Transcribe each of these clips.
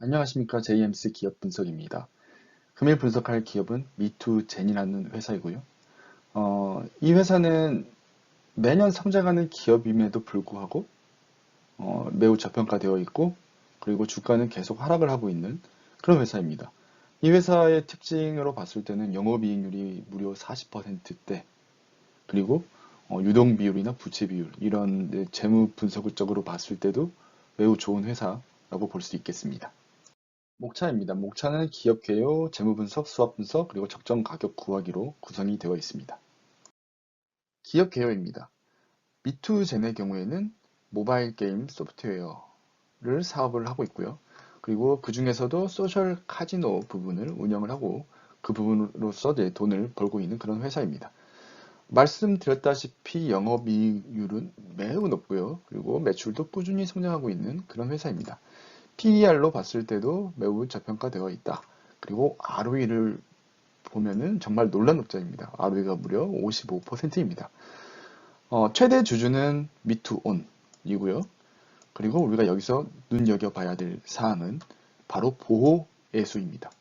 안녕하십니까. JMC 기업 분석입니다. 금일 분석할 기업은 미투젠이라는 회사이고요. 이 회사는 매년 성장하는 기업임에도 불구하고 매우 저평가되어 있고, 그리고 주가는 계속 하락을 하고 있는 그런 회사입니다. 이 회사의 특징으로 봤을 때는 영업이익률이 무려 40%대, 그리고 유동 비율이나 부채 비율, 이런 재무 분석적으로 봤을 때도 매우 좋은 회사라고 볼 수 있겠습니다. 목차입니다. 목차는 기업 개요, 재무 분석, 수합 분석, 그리고 적정 가격 구하기로 구성이 되어 있습니다. 기업 개요입니다. 미투젠의 경우에는 모바일 게임 소프트웨어를 사업을 하고 있고요. 그리고 그 중에서도 소셜 카지노 부분을 운영을 하고 그 부분으로서 이제 돈을 벌고 있는 그런 회사입니다. 말씀드렸다시피 영업이익률은 매우 높고요. 그리고 매출도 꾸준히 성장하고 있는 그런 회사입니다. PER로 봤을 때도 매우 저평가되어 있다. 그리고 ROE를 보면은 정말 놀란 높자입니다. ROE가 무려 55%입니다. 최대 주주는 미투온이고요. 그리고 우리가 여기서 눈여겨봐야 될 사항은 바로 보호예수입니다.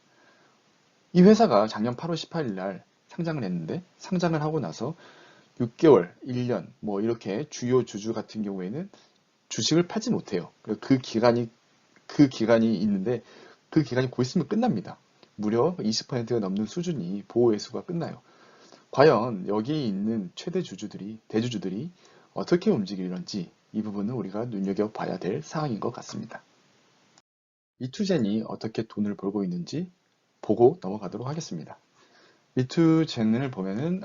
이 회사가 작년 8월 18일 날 상장을 했는데, 상장을 하고 나서 6개월, 1년 뭐 이렇게 주요 주주 같은 경우에는 주식을 팔지 못해요. 그 기간이 있는데, 그 기간이 곧 있으면 끝납니다. 무려 20%가 넘는 수준이 보호회수가 끝나요. 과연 여기 있는 최대 주주들이, 대주주들이 어떻게 움직이는지, 이 부분은 우리가 눈여겨봐야 될 사항인 것 같습니다. 미투젠이 어떻게 돈을 벌고 있는지 보고 넘어가도록 하겠습니다. 미투젠을 보면은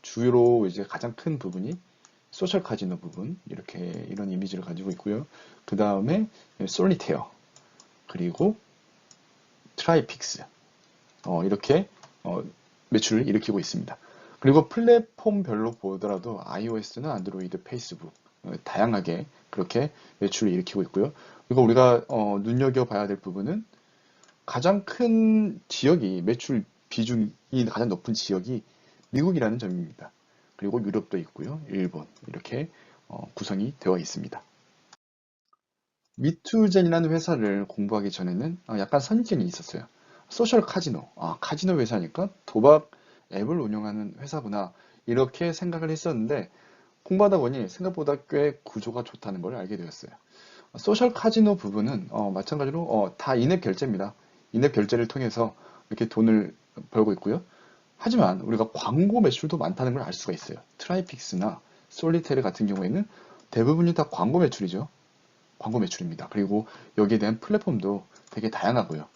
주로 이제 가장 큰 부분이 소셜 카지노 부분, 이렇게 이런 이미지를 가지고 있고요. 그 다음에 솔리테어, 그리고 트라이픽스, 이렇게 매출을 일으키고 있습니다. 그리고 플랫폼별로 보더라도 iOS나 안드로이드, 페이스북 다양하게 그렇게 매출을 일으키고 있고요. 그리고 우리가 눈여겨봐야 될 부분은 가장 큰 지역이, 매출 비중이 가장 높은 지역이 미국이라는 점입니다. 그리고 유럽도 있고요. 일본, 이렇게 구성이 되어 있습니다. 미투젠이라는 회사를 공부하기 전에는 약간 선입견이 있었어요. 소셜 카지노, 카지노 회사니까 도박 앱을 운영하는 회사구나, 이렇게 생각을 했었는데, 공부하다 보니 생각보다 꽤 구조가 좋다는 걸 알게 되었어요. 소셜 카지노 부분은 마찬가지로 다 인앱 결제입니다. 인앱 결제를 통해서 이렇게 돈을 벌고 있고요. 하지만 우리가 광고 매출도 많다는 걸 알 수가 있어요. 트라이픽스나 솔리테르 같은 경우에는 대부분이 다 광고 매출이죠. 광고 매출입니다. 그리고 여기에 대한 플랫폼도 되게 다양하고요.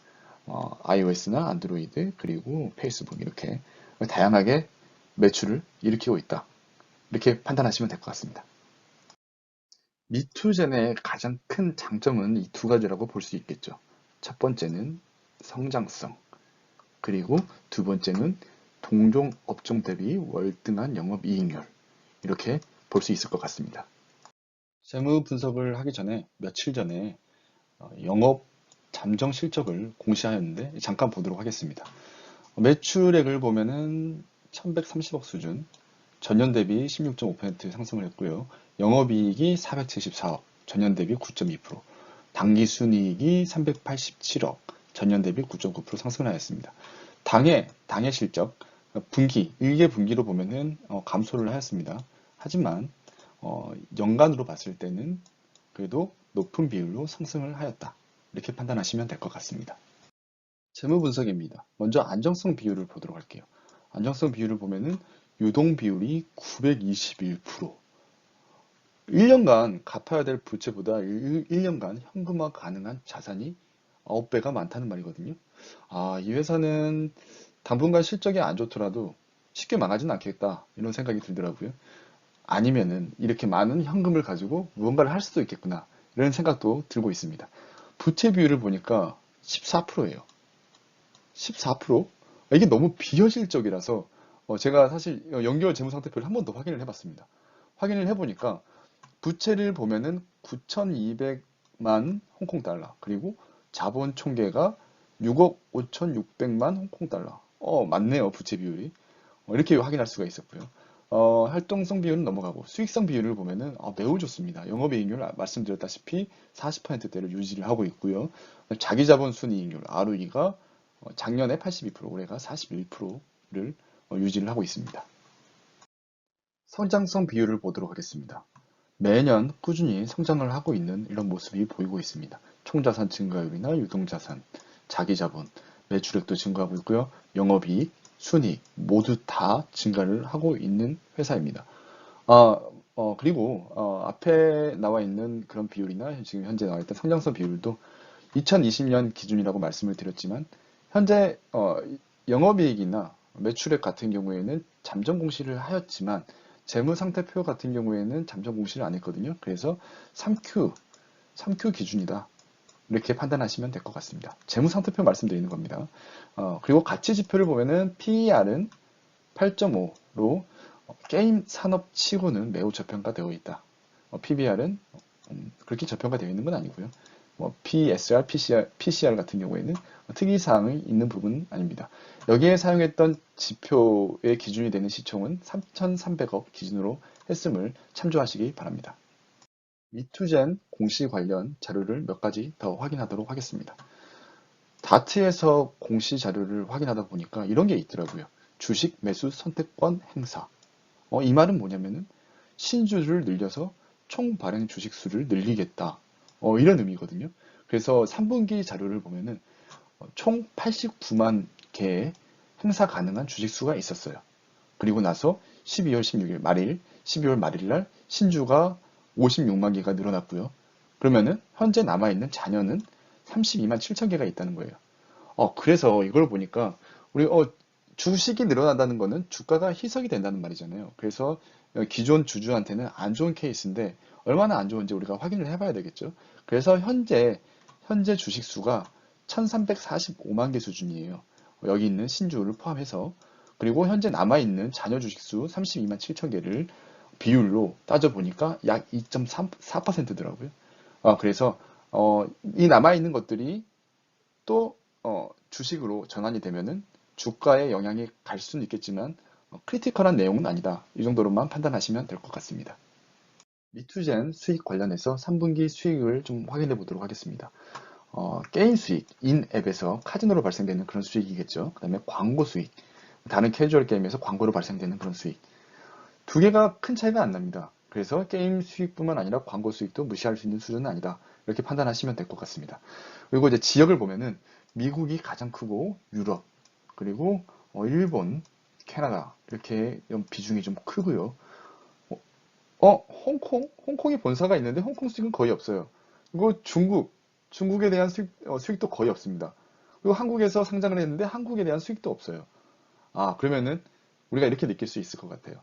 iOS나 안드로이드, 그리고 페이스북, 이렇게 다양하게 매출을 일으키고 있다. 이렇게 판단하시면 될 것 같습니다. 미투젠의 가장 큰 장점은 이 두 가지라고 볼 수 있겠죠. 첫 번째는 성장성, 그리고 두 번째는 동종 업종 대비 월등한 영업이익률, 이렇게 볼 수 있을 것 같습니다. 재무 분석을 하기 전에, 며칠 전에 영업 잠정 실적을 공시하였는데 잠깐 보도록 하겠습니다. 매출액을 보면은 1130억 수준, 전년 대비 16.5% 상승을 했고요. 영업이익이 474억, 전년 대비 9.2%, 당기순이익이 387억, 전년 대비 9.9% 상승을 하였습니다. 당해 실적, 분기, 1개 분기로 보면은 감소를 하였습니다. 하지만 연간으로 봤을 때는 그래도 높은 비율로 상승을 하였다, 이렇게 판단하시면 될 것 같습니다. 재무 분석입니다. 먼저 안정성 비율을 보도록 할게요. 안정성 비율을 보면은 유동 비율이 921%, 1년간 갚아야 될 부채보다 1년간 현금화 가능한 자산이 9배가 많다는 말이거든요. 이 회사는 당분간 실적이 안 좋더라도 쉽게 망하지는 않겠다, 이런 생각이 들더라고요. 아니면은 이렇게 많은 현금을 가지고 무언가를 할 수도 있겠구나, 이런 생각도 들고 있습니다. 부채 비율을 보니까 14%예요. 14%? 이게 너무 비현실적이라서 제가 사실 연결 재무상태표를 한 번 더 확인을 해봤습니다. 확인을 해보니까 부채를 보면은 9,200만 홍콩 달러, 그리고 자본 총계가 6억 5,600만 홍콩 달러. 맞네요, 부채 비율이. 이렇게 확인할 수가 있었고요. 활동성 비율은 넘어가고 수익성 비율을 보면은 매우 좋습니다. 영업이익률 말씀드렸다시피 40%대를 유지를 하고 있고요. 자기자본 순이익률 ROE가 작년에 82%, 올해가 41%를 유지를 하고 있습니다. 성장성 비율을 보도록 하겠습니다. 매년 꾸준히 성장을 하고 있는 이런 모습이 보이고 있습니다. 총자산 증가율이나 유동자산, 자기자본, 매출액도 증가하고 있고요. 영업이익, 순이익 모두 다 증가를 하고 있는 회사입니다. 그리고 앞에 나와 있는 그런 비율이나 지금 현재 나와 있던 성장성 비율도 2020년 기준이라고 말씀을 드렸지만 현재 영업이익이나 매출액 같은 경우에는 잠정 공시를 하였지만 재무상태표 같은 경우에는 잠정 공시를 안 했거든요. 그래서 3Q 기준이다. 이렇게 판단하시면 될 것 같습니다. 재무상태표 말씀드리는 겁니다. 그리고 가치 지표를 보면은 PER은 8.5로 게임 산업 치고는 매우 저평가되어 있다. PBR은 그렇게 저평가되어 있는 건 아니고요. PSR, PCR 같은 경우에는 특이사항이 있는 부분은 아닙니다. 여기에 사용했던 지표의 기준이 되는 시총은 3,300억 기준으로 했음을 참조하시기 바랍니다. 미투젠 공시 관련 자료를 몇 가지 더 확인하도록 하겠습니다. 다트에서 공시 자료를 확인하다 보니까 이런 게 있더라고요. 주식 매수 선택권 행사. 이 말은 뭐냐면은 신주를 늘려서 총 발행 주식 수를 늘리겠다. 이런 의미거든요. 그래서 3분기 자료를 보면은 총 89만 개의 행사 가능한 주식 수가 있었어요. 그리고 나서 12월 16일 말일, 12월 말일 날 신주가 56만 개가 늘어났고요. 그러면은 현재 남아있는 잔여는 32만 7천 개가 있다는 거예요. 그래서 이걸 보니까 우리 주식이 늘어난다는 거는 주가가 희석이 된다는 말이잖아요. 그래서 기존 주주한테는 안 좋은 케이스인데 얼마나 안 좋은지 우리가 확인을 해봐야 되겠죠. 그래서 현재 주식 수가 1345만 개 수준이에요. 여기 있는 신주를 포함해서. 그리고 현재 남아있는 잔여 주식수 32만 7천 개를 비율로 따져보니까 약 2.4%더라고요. 그래서 이 남아있는 것들이 또 주식으로 전환이 되면은 주가에 영향이 갈 수는 있겠지만 크리티컬한 내용은 아니다. 이 정도로만 판단하시면 될 것 같습니다. 미투젠 수익 관련해서 3분기 수익을 좀 확인해 보도록 하겠습니다. 게임 수익, 인앱에서 카지노로 발생되는 그런 수익이겠죠. 그 다음에 광고 수익, 다른 캐주얼 게임에서 광고로 발생되는 그런 수익. 두 개가 큰 차이가 안 납니다. 그래서 게임 수익뿐만 아니라 광고 수익도 무시할 수 있는 수준은 아니다. 이렇게 판단하시면 될 것 같습니다. 그리고 이제 지역을 보면은 미국이 가장 크고 유럽, 그리고 일본, 캐나다 이렇게 비중이 좀 크고요. 홍콩이 본사가 있는데 홍콩 수익은 거의 없어요. 그리고 중국에 대한 수익도 거의 없습니다. 그리고 한국에서 상장을 했는데 한국에 대한 수익도 없어요. 그러면은 우리가 이렇게 느낄 수 있을 것 같아요.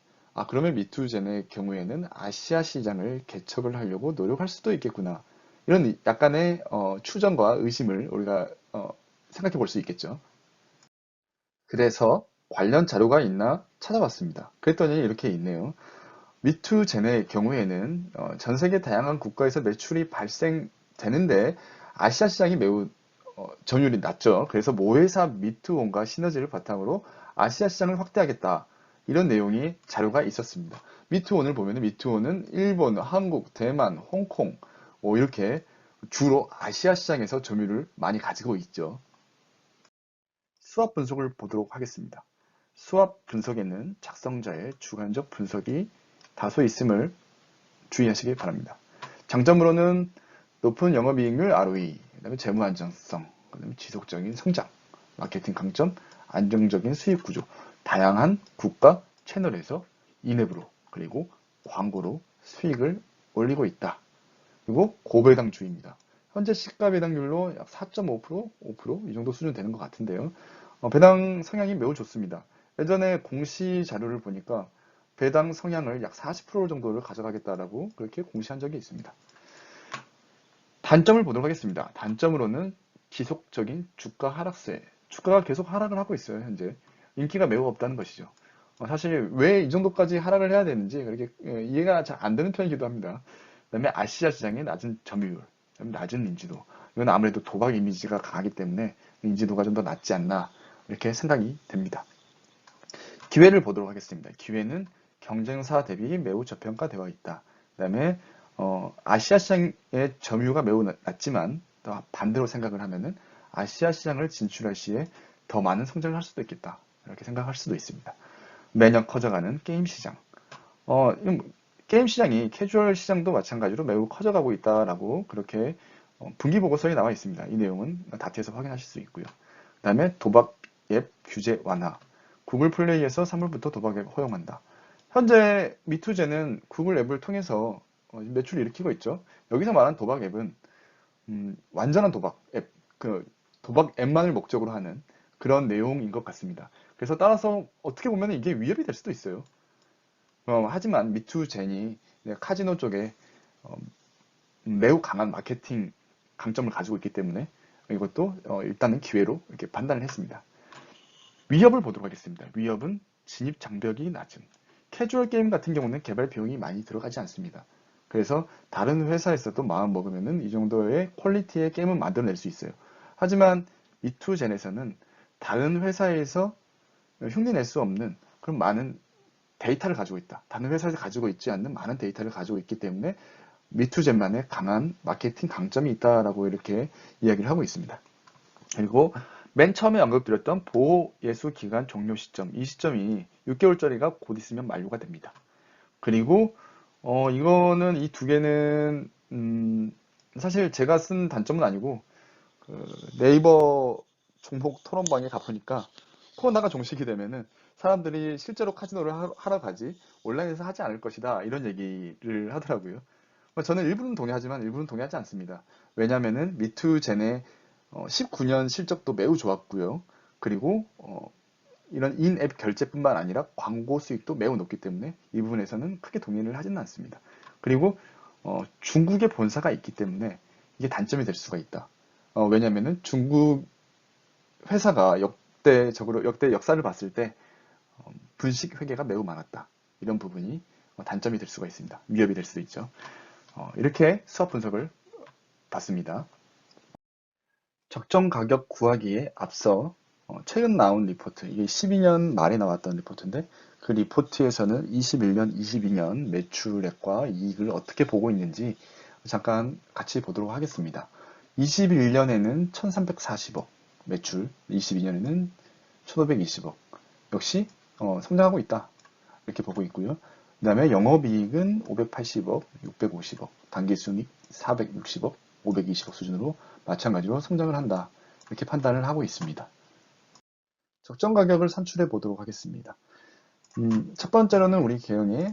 그러면 미투젠의 경우에는 아시아 시장을 개척을 하려고 노력할 수도 있겠구나. 이런 약간의 추정과 의심을 우리가 생각해 볼 수 있겠죠. 그래서 관련 자료가 있나 찾아봤습니다. 그랬더니 이렇게 있네요. 미투젠의 경우에는 전 세계 다양한 국가에서 매출이 발생되는데 아시아 시장이 매우 점유율이 낮죠. 그래서 모회사 미투온과 시너지를 바탕으로 아시아 시장을 확대하겠다. 이런 내용이 자료가 있었습니다. 미투온을 보면 미투온은 일본, 한국, 대만, 홍콩 이렇게 주로 아시아 시장에서 점유율을 많이 가지고 있죠. 수합 분석을 보도록 하겠습니다. 수합 분석에는 작성자의 주관적 분석이 다소 있음을 주의하시기 바랍니다. 장점으로는 높은 영업이익률 ROE, 그다음에 재무 안정성, 그다음에 지속적인 성장, 마케팅 강점, 안정적인 수익 구조, 다양한 국가 채널에서 인앱으로 그리고 광고로 수익을 올리고 있다. 그리고 고배당주의입니다. 현재 시가 배당률로 약 4.5%, 5%이 정도 수준 되는 것 같은데요. 배당 성향이 매우 좋습니다. 예전에 공시 자료를 보니까 배당 성향을 약 40% 정도를 가져가겠다라고 그렇게 공시한 적이 있습니다. 단점을 보도록 하겠습니다. 단점으로는 지속적인 주가 하락세. 주가가 계속 하락을 하고 있어요, 현재. 인기가 매우 없다는 것이죠. 사실 왜 이 정도까지 하락을 해야 되는지 그렇게 이해가 잘 안 되는 편이기도 합니다. 그다음에 아시아 시장의 낮은 점유율, 낮은 인지도. 이건 아무래도 도박 이미지가 강하기 때문에 인지도가 좀 더 낮지 않나 이렇게 생각이 됩니다. 기회를 보도록 하겠습니다. 기회는 경쟁사 대비 매우 저평가되어 있다. 그 다음에 아시아 시장의 점유율가 매우 낮지만 또 반대로 생각을 하면은 아시아 시장을 진출할 시에 더 많은 성장을 할 수도 있겠다. 이렇게 생각할 수도 있습니다. 매년 커져가는 게임 시장. 게임 시장이 캐주얼 시장도 마찬가지로 매우 커져가고 있다라고 그렇게 분기 보고서에 나와 있습니다. 이 내용은 다트에서 확인하실 수 있고요. 그 다음에 도박 앱 규제 완화. 구글 플레이에서 3월부터 도박 앱 허용한다. 현재 미투제는 구글 앱을 통해서 매출을 일으키고 있죠. 여기서 말한 도박 앱은 완전한 도박 앱, 그 도박 앱만을 목적으로 하는 그런 내용인 것 같습니다. 그래서 따라서 어떻게 보면 이게 위협이 될 수도 있어요. 하지만 미투젠이 카지노 쪽에 매우 강한 마케팅 강점을 가지고 있기 때문에 이것도 일단은 기회로 이렇게 판단을 했습니다. 위협을 보도록 하겠습니다. 위협은 진입 장벽이 낮은 캐주얼 게임 같은 경우는 개발 비용이 많이 들어가지 않습니다. 그래서 다른 회사에서도 마음 먹으면은 이 정도의 퀄리티의 게임을 만들어낼 수 있어요. 하지만 미투젠에서는 다른 회사에서 흉내낼 수 없는 그런 많은 데이터를 가지고 있다. 다른 회사에서 가지고 있지 않는 많은 데이터를 가지고 있기 때문에 미투젠만의 강한 마케팅 강점이 있다라고 이렇게 이야기를 하고 있습니다. 그리고 맨 처음에 언급드렸던 보호 예수 기간 종료 시점, 이 시점이 6개월짜리가 곧 있으면 만료가 됩니다. 그리고 이거는 이 두 개는 사실 제가 쓴 단점은 아니고 네이버 종목 토론방에 가보니까 코로나가 종식이 되면은 사람들이 실제로 카지노를 하러 가지 온라인에서 하지 않을 것이다 이런 얘기를 하더라고요. 저는 일부는 동의하지만 일부는 동의하지 않습니다. 왜냐면은 미투젠의 19년 실적도 매우 좋았고요. 그리고 이런 인앱 결제뿐만 아니라 광고 수익도 매우 높기 때문에 이 부분에서는 크게 동의를 하지는 않습니다. 그리고 중국에 본사가 있기 때문에 이게 단점이 될 수가 있다. 왜냐면은 중국 회사가 역대 역사를 봤을 때 분식 회계가 매우 많았다. 이런 부분이 단점이 될 수가 있습니다. 위협이 될 수도 있죠. 이렇게 수업 분석을 봤습니다. 적정 가격 구하기에 앞서 최근 나온 리포트, 이게 12년 말에 나왔던 리포트인데 그 리포트에서는 21년, 22년 매출액과 이익을 어떻게 보고 있는지 잠깐 같이 보도록 하겠습니다. 21년에는 1340억 매출, 22년에는 1520억 역시 성장하고 있다 이렇게 보고 있고요. 그 다음에 영업이익은 580억, 650억, 당기순이익 460억, 520억 수준으로 마찬가지로 성장을 한다 이렇게 판단을 하고 있습니다. 적정 가격을 산출해 보도록 하겠습니다. 첫 번째로는 우리 계형의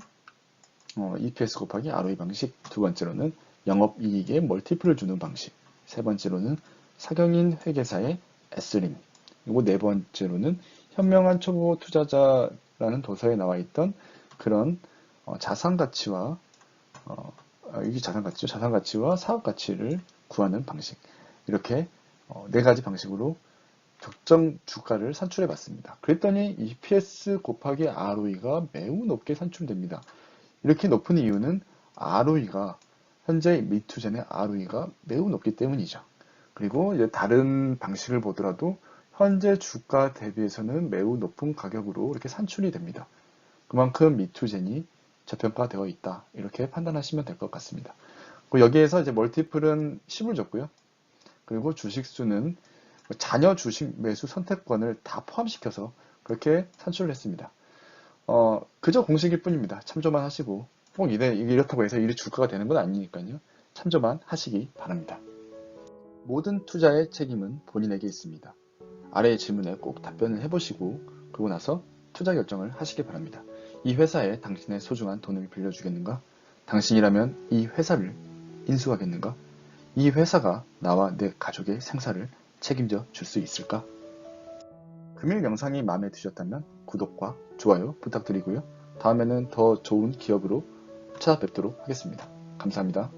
EPS 곱하기 ROE 방식, 두 번째로는 영업이익에 멀티플을 주는 방식, 세 번째로는 사경인 회계사의 S림, 그리고 네 번째로는 현명한 초보 투자자라는 도서에 나와 있던 그런 자산 가치와 이게 자산 가치죠. 자산 가치와 사업 가치를 구하는 방식. 이렇게 네 가지 방식으로 적정 주가를 산출해 봤습니다. 그랬더니 EPS 곱하기 ROE가 매우 높게 산출됩니다. 이렇게 높은 이유는 ROE가 현재 미투젠의 ROE가 매우 높기 때문이죠. 그리고 이제 다른 방식을 보더라도 현재 주가 대비해서는 매우 높은 가격으로 이렇게 산출이 됩니다. 그만큼 미투젠이 저평가되어 있다. 이렇게 판단하시면 될 것 같습니다. 여기에서 이제 멀티플은 10을 줬고요. 그리고 주식수는 자녀 주식 매수 선택권을 다 포함시켜서 그렇게 산출을 했습니다. 그저 공식일 뿐입니다. 참조만 하시고 꼭 이렇다고 해서 일이 주가가 되는 건 아니니까요. 참조만 하시기 바랍니다. 모든 투자의 책임은 본인에게 있습니다. 아래의 질문에 꼭 답변을 해보시고 그러고 나서 투자 결정을 하시기 바랍니다. 이 회사에 당신의 소중한 돈을 빌려주겠는가? 당신이라면 이 회사를 인수하겠는가? 이 회사가 나와 내 가족의 생사를 책임져 줄 수 있을까? 금일 영상이 마음에 드셨다면 구독과 좋아요 부탁드리고요. 다음에는 더 좋은 기업으로 찾아뵙도록 하겠습니다. 감사합니다.